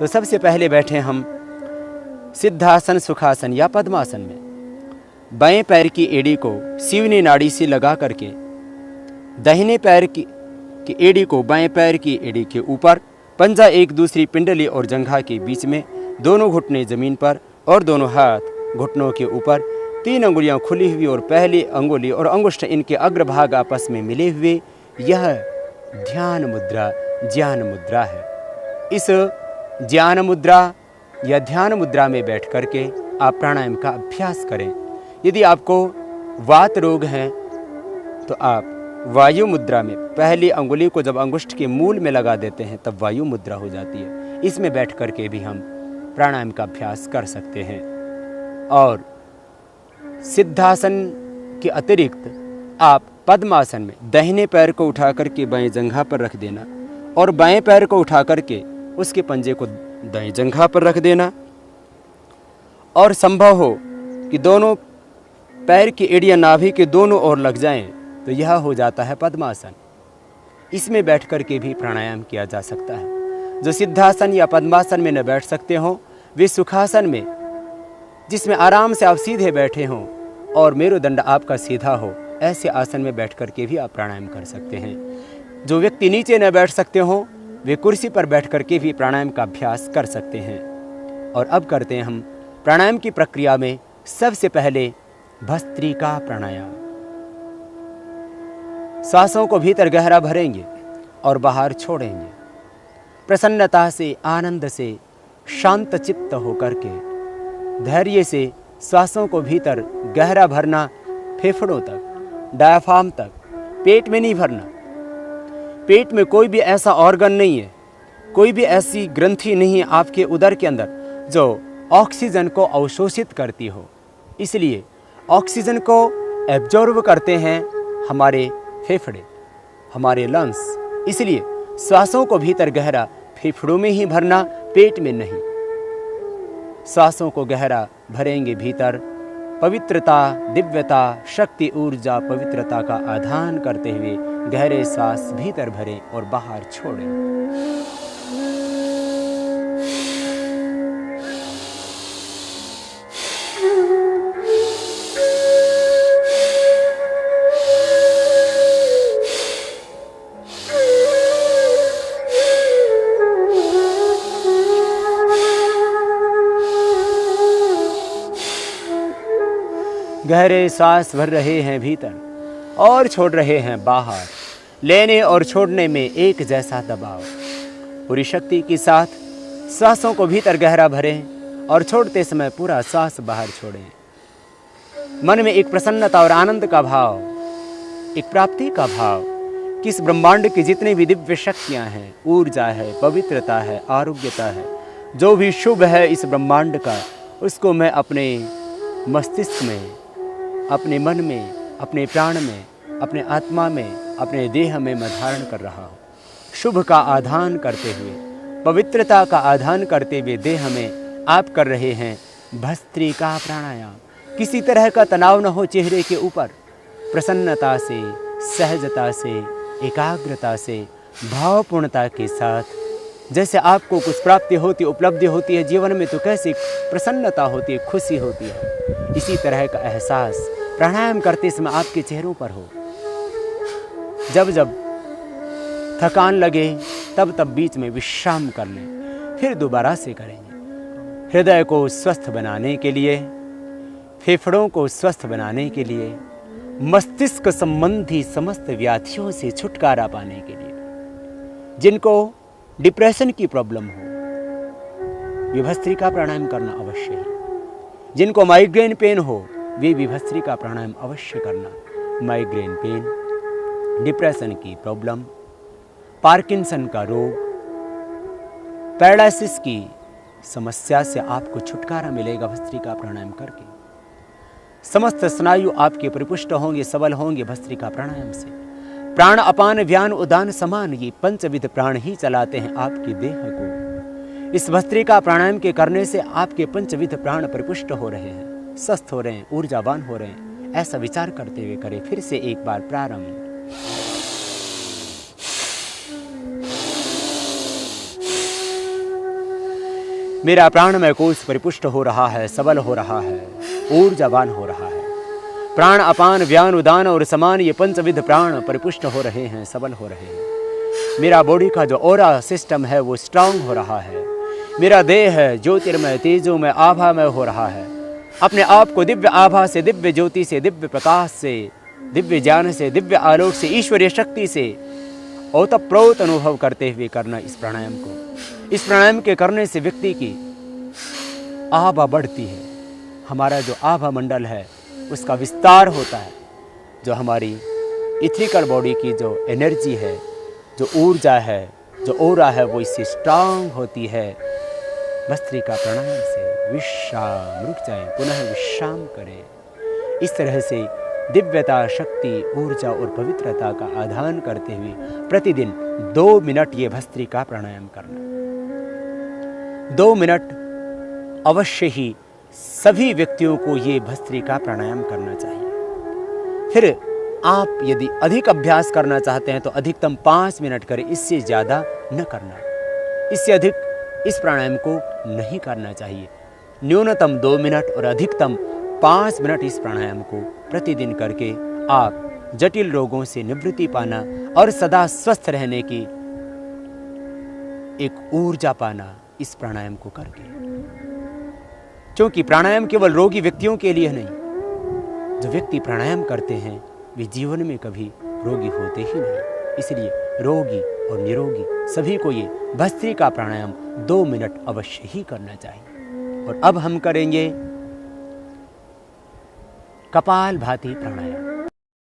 तो सबसे पहले बैठे हम सिद्धासन, सुखासन या पद्मासन में। बाएं पैर की एड़ी को सीवनी नाड़ी से लगा करके दाहिने पैर की एड़ी को बाएं पैर की एड़ी के ऊपर, पंजा एक दूसरी पिंडली और जंघा के बीच में, दोनों घुटने जमीन पर और दोनों हाथ घुटनों के ऊपर, 3 अंगुलियां खुली हुई और पहली अंगुली और अंगुष्ठ इनके अग्रभाग आपस में मिले हुए, यह ध्यान मुद्रा ज्ञान मुद्रा है। इस ज्ञान मुद्रा या ध्यान मुद्रा में बैठ करके आप प्राणायाम का अभ्यास करें। यदि आपको वात रोग है तो आप वायु मुद्रा में पहली अंगुली को जब अंगुष्ठ के मूल में लगा देते हैं तब वायु मुद्रा हो जाती है। इसमें बैठ करके भी हम प्राणायाम का अभ्यास कर सकते हैं। और सिद्धासन के अतिरिक्त आप पद्मासन में दाहिने पैर को उठा करके बाएं जंघा पर रख देना और बाएं पैर को उठा करके उसके पंजे को दाएं जंघा पर रख देना, और संभव हो कि दोनों पैर की एड़ियां नाभि के दोनों ओर लग जाएं तो यह हो जाता है पद्मासन। इसमें बैठ करके भी प्राणायाम किया जा सकता है। जो सिद्धासन या पद्मासन में न बैठ सकते हों वे सुखासन में, जिसमें आराम से आप सीधे बैठे हों और मेरुदंड आपका सीधा हो, ऐसे आसन में बैठ करके भी आप प्राणायाम कर सकते हैं। जो व्यक्ति नीचे न बैठ सकते हों वे कुर्सी पर बैठ करके भी प्राणायाम का अभ्यास कर सकते हैं। और अब करते हैं हम प्राणायाम की प्रक्रिया में सबसे पहले भस्त्रिका प्राणायाम। सांसों को भीतर गहरा भरेंगे और बाहर छोड़ेंगे। प्रसन्नता से, आनंद से, शांत चित्त होकर के धैर्य से सांसों को भीतर गहरा भरना, फेफड़ों तक, डायफ्राम तक, पेट में नहीं भरना। पेट में कोई भी ऐसा ऑर्गन नहीं है, कोई भी ऐसी ग्रंथि नहीं है आपके उदर के अंदर जो ऑक्सीजन को अवशोषित करती हो। इसलिए ऑक्सीजन को एब्जॉर्ब करते हैं हमारे फेफड़े, हमारे लंग्स। इसलिए श्वासों को भीतर गहरा फेफड़ों में ही भरना, पेट में नहीं। श्वासों को गहरा भरेंगे भीतर, पवित्रता, दिव्यता, शक्ति, ऊर्जा, पवित्रता का आधान करते हुए गहरे सांस भीतर भरें और बाहर छोड़ें। गहरे सांस भर रहे हैं भीतर और छोड़ रहे हैं बाहर। लेने और छोड़ने में एक जैसा दबाव। पूरी शक्ति के साथ सांसों को भीतर गहरा भरें और छोड़ते समय पूरा सांस बाहर छोड़ें। मन में एक प्रसन्नता और आनंद का भाव, एक प्राप्ति का भाव कि इस ब्रह्मांड की जितनी भी दिव्य शक्तियाँ हैं, ऊर्जा है, पवित्रता है, आरोग्यता है, जो भी शुभ है इस ब्रह्मांड का, उसको मैं अपने मस्तिष्क में, अपने मन में, अपने प्राण में, अपने आत्मा में, अपने देह में मैं धारण कर रहा हूँ। शुभ का आधान करते हुए, पवित्रता का आधान करते हुए देह में आप कर रहे हैं भस्त्रिका प्राणायाम। किसी तरह का तनाव न हो चेहरे के ऊपर। प्रसन्नता से, सहजता से, एकाग्रता से, भावपूर्णता के साथ। जैसे आपको कुछ प्राप्ति होती, उपलब्धि होती है जीवन में तो कैसी प्रसन्नता होती है, खुशी होती है, इसी तरह का एहसास प्राणायाम करते समय आपके चेहरों पर हो। जब जब थकान लगे तब तब बीच में विश्राम कर लें, फिर दोबारा से करेंगे। हृदय को स्वस्थ बनाने के लिए, फेफड़ों को स्वस्थ बनाने के लिए, मस्तिष्क संबंधी समस्त व्याधियों से छुटकारा पाने के लिए, जिनको डिप्रेशन की प्रॉब्लम हो वे भस्त्रिका प्राणायाम करना अवश्य है। जिनको माइग्रेन पेन हो वे भी भस्त्रिका प्राणायाम अवश्य करना। माइग्रेन पेन, डिप्रेशन की प्रॉब्लम, पार्किंसन का रोग, पैरालिसिस की समस्या से आपको छुटकारा मिलेगा भस्त्रिका प्राणायाम करके। समस्त स्नायु आपके परिपुष्ट होंगे, सबल होंगे भस्त्रिका प्राणायाम से। प्राण अपान व्यान उदान समान, ये पंचविध प्राण ही चलाते हैं आपके देह को। इस भस्त्रिका प्राणायाम के करने से आपके पंचविध प्राण परिपुष्ट हो रहे हैं, स्वस्थ हो रहे हैं, ऊर्जावान हो रहे हैं। ऐसा विचार करते हुए करें। फिर से एक बार प्रारंभ। मेरा प्राणमय कोश परिपुष्ट हो रहा है, सबल हो रहा है, ऊर्जावान हो रहा है। प्राण, अपान, व्यान, उदान और समान ये पंचविध प्राण परिपुष्ट हो रहे हैं, सबल हो रहे हैं। मेरा बॉडी का जो ऑरा सिस्टम है वो स्ट्रांग हो रहा है। मेरा देह है ज्योतिर्मय, तेजोमय, आभामय हो रहा है। अपने आप को दिव्य आभा से, दिव्य ज्योति से, दिव्य प्रकाश से, दिव्य ज्ञान से, दिव्य आलोक से, ईश्वरीय शक्ति से ओतप्रोत अनुभव करते हुए करना इस प्राणायाम को। इस प्राणायाम के करने से व्यक्ति की आभा बढ़ती है। हमारा जो आभा मंडल है उसका विस्तार होता है। जो हमारी इथिकल बॉडी की जो एनर्जी है, जो ऊर्जा है, जो ओरा है, वो इससे स्ट्रांग होती है। भस्त्रिका प्राणायाम से विश्राम, रुक जाए, पुनः विश्राम करें। इस तरह से दिव्यता, शक्ति, ऊर्जा और पवित्रता का आधान करते हुए प्रतिदिन 2 मिनट ये भस्त्रिका प्राणायाम करना। 2 मिनट अवश्य ही सभी व्यक्तियों को ये भस्त्रिका प्राणायाम करना चाहिए। फिर आप यदि अधिक अभ्यास करना चाहते हैं तो अधिकतम 5 मिनट करें, इससे ज़्यादा न करना। इससे अधिक इस प्राणायाम को नहीं करना चाहिए। न्यूनतम 2 मिनट और अधिकतम 5 मिनट इस प्राणायाम को प्रतिदिन करके आप जटिल रोगों से निवृत्ति पाना और सदा स्वस्थ रहने की एक ऊर्जा पाना इस प्राणायाम को करके। क्योंकि प्राणायाम केवल रोगी व्यक्तियों के लिए नहीं, जो व्यक्ति प्राणायाम करते हैं वे जीवन में कभी रोगी होते ही नहीं। इसलिए रोगी और निरोगी सभी को ये भस्त्रिका प्राणायाम 2 मिनट अवश्य ही करना चाहिए। और अब हम करेंगे कपालभाति प्राणायाम।